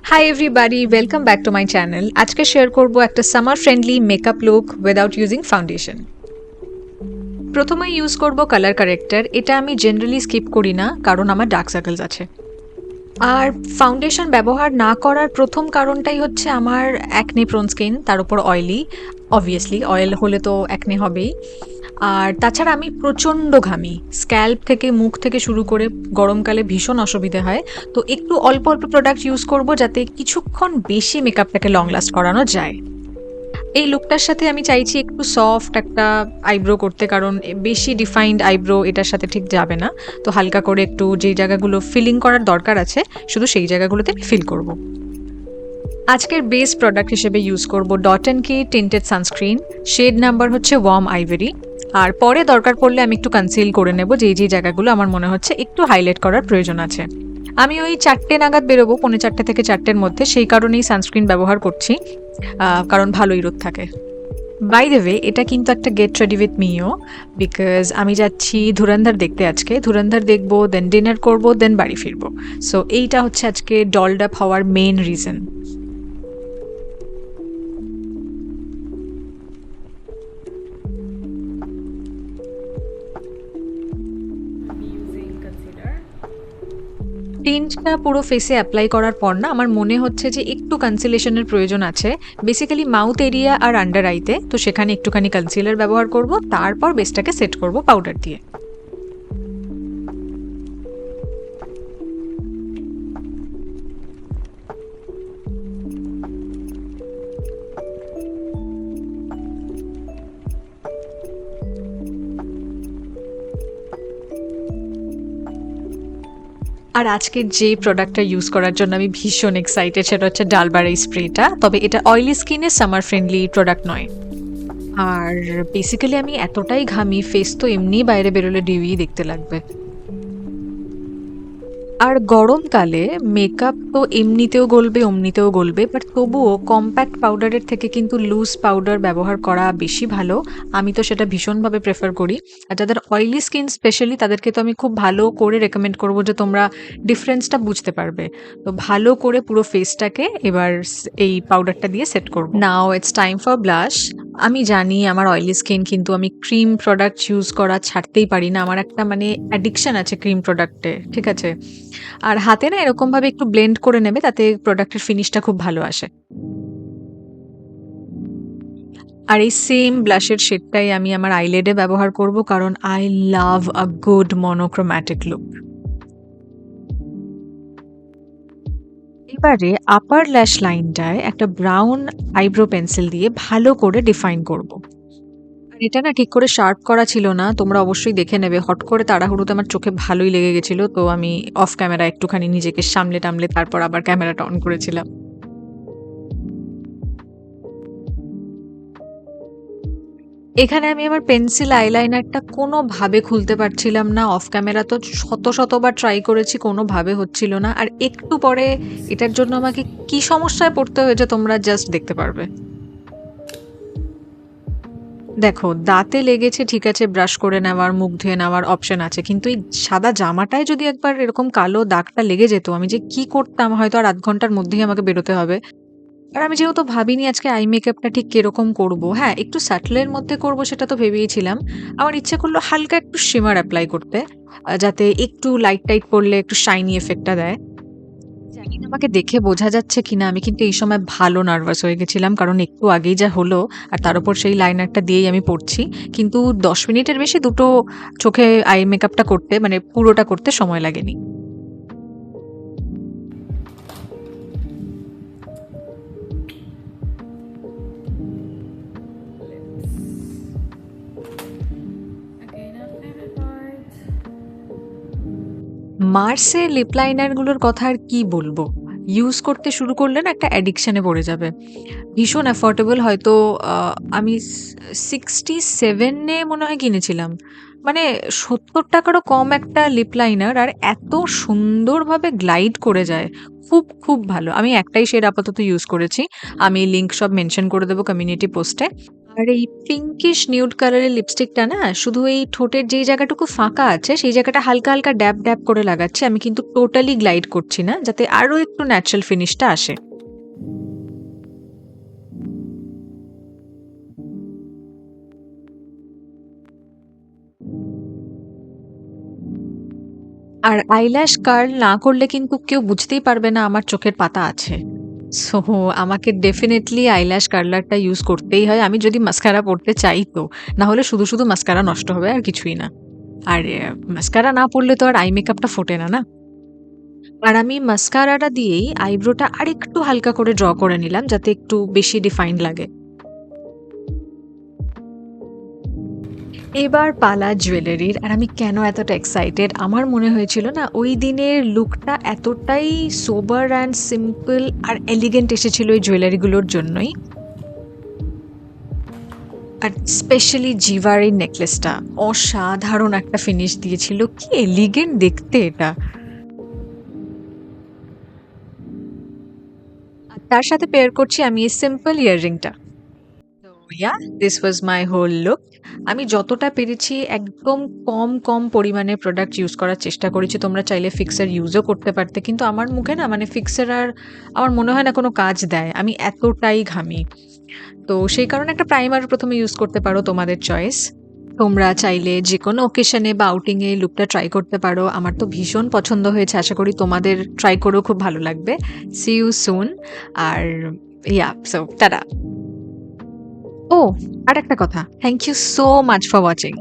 Hi everybody, welcome back to my channel. আজকে share করব একটা summer friendly makeup look without using foundation. প্রথমে use করব colour corrector. এটা আমি জেনারেলি স্কিপ করি না কারণ আমার ডার্ক সার্কেলস আছে। আর ফাউন্ডেশন ব্যবহার না করার প্রথম কারণটাই হচ্ছে আমার অ্যাকনে প্রোন স্কিন, তার উপর অয়েলি। অবভিয়াসলি অয়েল হলে তো অ্যাকনে হবেই। আর তাছাড়া আমি প্রচণ্ড ঘামি, স্ক্যাল্প থেকে মুখ থেকে শুরু করে গরমকালে ভীষণ অসুবিধে হয়। তো একটু অল্প অল্প প্রোডাক্ট ইউজ করব যাতে কিছুক্ষণ বেশি মেকআপটাকে লং লাস্ট করানো যায়। এই লুকটার সাথে আমি চাইছি একটু সফট একটা আইব্রো করতে, কারণ বেশি ডিফাইন্ড আইব্রো এটার সাথে ঠিক যাবে না। তো হালকা করে একটু যেই জায়গাগুলো ফিলিং করার দরকার আছে শুধু সেই জায়গাগুলোতে ফিল করব। আজকের বেস প্রোডাক্ট হিসেবে ইউজ করব ডট অ্যান্ড কি টিন্টেড সানস্ক্রিন, শেড নাম্বার হচ্ছে ওয়ার্ম আইভরি। আর পরে দরকার পড়লে আমি একটু কনসিল করে নেব যেই জায়গাগুলো আমার মনে হচ্ছে একটু হাইলাইট করার প্রয়োজন আছে। আমি ওই 4টে নাগাদ বেরোবো, 4:45 থেকে 4টের মধ্যে, সেই কারণেই সানস্ক্রিন ব্যবহার করছি, কারণ ভালোই রোদ থাকে। বাই দ্য ওয়ে, এটা কিন্তু একটা get ready with me, because আমি যাচ্ছি ধুরন্ধর দেখতে। আজকে ধুরন্ধর দেখবো, দেন ডিনার করবো, দেন বাড়ি ফিরবো। সো এইটা হচ্ছে আজকে ডলড আপ হওয়ার মেইন রিজন। টিন্টটা পুরো ফেসে অ্যাপ্লাই করার পর না আমার মনে হচ্ছে যে একটু কনসিলেশনের প্রয়োজন আছে, বেসিক্যালি মাউথ এরিয়া আর আন্ডার আইতে। তো সেখানে একটুখানি কনসিলার ব্যবহার করব, তারপর বেসটাকে সেট করব পাউডার দিয়ে। আর আজকে যে প্রোডাক্টটা ইউজ করার জন্য আমি ভীষণ এক্সাইটেড সেটা হচ্ছে ডালবার এই স্প্রেটা। তবে এটা অয়েলি স্কিনে সামার ফ্রেন্ডলি প্রোডাক্ট নয়। আর বেসিক্যালি আমি এতটাই ঘামি, ফেস তো এমনি বাইরে বেরোলে ডিউই দেখতে লাগবে। আর গরমকালে মেকআপ তো এমনিতেও গলবে অমনিতেও গলবে, বাট তবুও কম্প্যাক্ট পাউডারের থেকে কিন্তু লুজ পাউডার ব্যবহার করা বেশি ভালো। আমি তো সেটা ভীষণভাবে প্রেফার করি। আর যাদের অয়েলি স্কিন স্পেশালি তাদেরকে তো আমি খুব ভালো করে রেকমেন্ড করবো যে তোমরা ডিফারেন্সটা বুঝতে পারবে। তো ভালো করে পুরো ফেসটাকে এবার এই পাউডারটা দিয়ে সেট করবো। Now it's time for blush. আমি জানি আমার অয়েলি স্কিন, কিন্তু আমি ক্রিম প্রোডাক্ট ইউজ করা ছাড়তেই পারি না। আমার একটা অ্যাডিকশন আছে ক্রিম প্রোডাক্টে, ঠিক আছে? আর হাতে না এরকমভাবে একটু ব্লেন্ড করে নেবে, তাতে প্রোডাক্টের ফিনিশটা খুব ভালো আসে। আর এই সেম ব্লাশের শেডটাই আমি আমার আইলেডে ব্যবহার করব, কারণ I love a good monochromatic look. এবারে আপার ল্যাশ লাইনটায় একটা ব্রাউন আইব্রো পেন্সিল দিয়ে ভালো করে ডিফাইন করব। আর এটা না ঠিক করে শার্প করা ছিল না, তোমরা অবশ্যই দেখে নেবে। হট করে তাড়াহুড়োতে আমার চোখে ভালোই লেগে গেছিল, তো আমি অফ ক্যামেরা একটুখানি নিজেকে সামলে টামলে তারপর আবার ক্যামেরাটা অন করেছিলাম। এখানে আমি আমার পেন্সিল আইলাইনারটা কোনোভাবে খুলতে পারছিলাম না। অফ ক্যামেরা তো শতবার ট্রাই করেছি, কোনোভাবে হচ্ছিল না। আর একটু পরে এটার জন্য আমাকে কি সমস্যায় পড়তে হয়েছে তোমরা জাস্ট দেখতে পারবে। দেখো, দাঁতে লেগেছে ঠিক আছে, ব্রাশ করে নেওয়ার, মুখ ধুয়ে নেওয়ার অপশন আছে, কিন্তু এই সাদা জামাটায় যদি একবার এরকম কালো দাগটা লেগে যেত, আমি যে কি করতাম! হয়তো আর ০.৫ ঘন্টার মধ্যেই আমাকে বেরোতে হবে। আর আমি যেহেতু ভাবিনি আজকে আই মেকআপটা ঠিক কিরকম করব, হ্যাঁ একটু স্যাটলের মধ্যে করব সেটা তো ভেবেইছিলাম। আমার ইচ্ছে করলো হালকা একটু শিমার অ্যাপ্লাই করতে, যাতে একটু লাইট টাইট পড়লে একটু শাইনি এফেক্টটা দেয়। জানি না আমাকে দেখে বোঝা যাচ্ছে কিনা, আমি কিন্তু এই সময় ভালো নার্ভাস হয়ে গেছিলাম, কারণ একটু আগেই যা হলো, আর তার উপর সেই লাইনারটা দিয়েই আমি পড়ছি। কিন্তু 10 মিনিটের বেশি দুটো চোখে আই মেকআপটা করতে, পুরোটা করতে সময় লাগেনি। মার্সের লিপ লাইনারগুলোর কথা আর কি বলবো! ইউজ করতে শুরু করলে না একটা অ্যাডিকশনে পড়ে যাবে। ভীষণ অ্যাফোর্ডেবল, হয়তো আমি 67 এ মনে হয় কিনেছিলাম। মানে ৭০ টাকারও কম একটা লিপ লাইনার, আর এত সুন্দরভাবে গ্লাইড করে যায়। খুব ভালো। আমি একটাই শেড আপাতত ইউজ করেছি। আমি লিঙ্ক সব মেনশন করে দেবো কমিউনিটি পোস্টে। আর এই পিঙ্কিশ নিউড কালারের লিপস্টিকটা না শুধু এই ঠোঁটের যেই জায়গাটুকু ফাঁকা আছে সেই জায়গাটা হালকা হালকা ড্যাব ড্যাব করে লাগাচ্ছি, আমি কিন্তু টোটালি গ্লাইড করছি না, যাতে আরো একটু ন্যাচারাল ফিনিশটা আসে। আর আইল্যাশ কার্ল না করলে কিন্তু কেউ বুঝতেই পারবে না আমার চোখের পাতা আছে। সো আমাকে ডেফিনেটলি আইল্যাশ কার্লারটা ইউজ করতেই হয়, আমি যদি মাস্কারা পড়তে চাই তো। না হলে শুধু শুধু মাস্কারা নষ্ট হবে, আর কিছুই না। আর মাস্কারা না পড়লে তো আর আই মেকআপটা ফোটে না, না? আর আমি মাস্কারাটা দিয়েই আইব্রোটা আরেকটু হালকা করে ড্র করে নিলাম, যাতে একটু বেশি ডিফাইন্ড লাগে। এবার পালা জুয়েলারির। আর আমি কেন এতটা এক্সাইটেড, আমার মনে হয়েছিল না ওই দিনের লুকটা এতটাই সোবার অ্যান্ড সিম্পল আর এলিগেন্ট এসেছিল ওই জুয়েলারিগুলোর জন্যই। আর স্পেশালি জিভারের নেকলেসটা অসাধারণ একটা ফিনিশ দিয়েছিল, কি এলিগেন্ট দেখতে এটা। আর তার সাথে পেয়ার করছি আমি এই সিম্পল ইয়াররিংটা। তো yeah, this was my whole look. আমি যতটা পেরেছি একদম কম কম পরিমাণে প্রোডাক্ট ইউজ করার চেষ্টা করেছি। তোমরা চাইলে ফিক্সার ইউজও করতে পারতে, কিন্তু আমার মুখে না মানে ফিক্সার আর আমার মনে হয় না কোনো কাজ দেয়, আমি এতটাই ঘামি। তো সেই কারণে একটা প্রাইমার প্রথমে ইউজ করতে পারো, তোমাদের চয়েস। তোমরা চাইলে যে কোনো ওকেশনে বা আউটিংয়ে লুকটা ট্রাই করতে পারো। আমার তো ভীষণ পছন্দ হয়েছে, আশা করি তোমাদের ট্রাই করেও খুব ভালো লাগবে। See you soon. আর ইয়া, সো টাটা। ও, আর একটা কথা, thank you so much for watching.